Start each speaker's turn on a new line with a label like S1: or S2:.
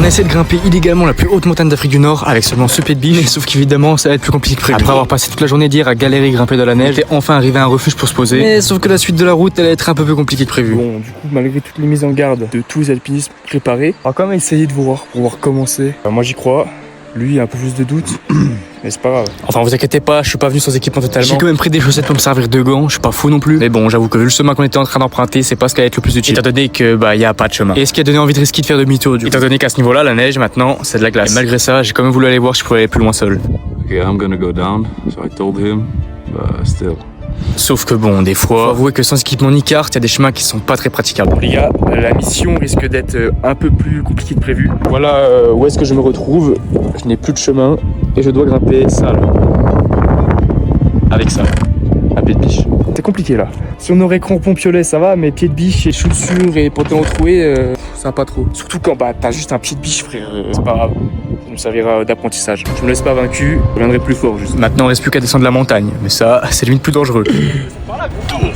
S1: essaie de grimper illégalement la plus haute montagne d'Afrique du Nord avec seulement ce pied de biche, sauf qu'évidemment ça va être plus compliqué que prévu. Après avoir passé toute la journée d'hier à galérer grimper dans la neige, on était enfin arrivé à un refuge pour se poser. Mais sauf que la suite de la route allait être un peu plus compliquée que prévu.
S2: Bon, du coup, malgré toutes les mises en garde de tous les alpinistes préparés, on va quand même essayer de voir pour voir comment c'est. Moi j'y crois, lui a un peu plus de doutes, mais c'est pas grave.
S1: Enfin vous inquiétez pas, je suis pas venu sans équipement totalement. J'ai quand même pris des chaussettes pour me servir de gants, je suis pas fou non plus. Mais bon, j'avoue que vu le chemin qu'on était en train d'emprunter, c'est pas ce qui allait être le plus utile. Étant donné que y a pas de chemin. Et ce qui a donné envie de risquer de faire demi-tour du coup. Étant donné qu'à ce niveau-là, la neige maintenant, c'est de la glace. Et malgré ça, j'ai quand même voulu aller voir si je pouvais aller plus loin seul.
S3: Okay, I'm gonna go down, so I told him, but still.
S1: Sauf que bon, des fois, faut avouer que sans équipement ni carte, il y a des chemins qui sont pas très praticables.
S2: Les gars, la mission risque d'être un peu plus compliquée que prévu. Voilà où est-ce que je me retrouve. Je n'ai plus de chemin et je dois grimper sale. Avec ça, à pied de biche. C'est compliqué là. Si on aurait crampons piolets, ça va, mais pied de biche et chaussures et pantalon troué, ça va pas trop. Surtout quand t'as juste un pied de biche, frère. C'est pas grave. Ça nous servira d'apprentissage. Je me laisse pas vaincu, je reviendrai plus fort juste.
S1: Maintenant, il reste plus qu'à descendre la montagne. Mais ça, c'est limite plus dangereux.
S2: Par là, gros.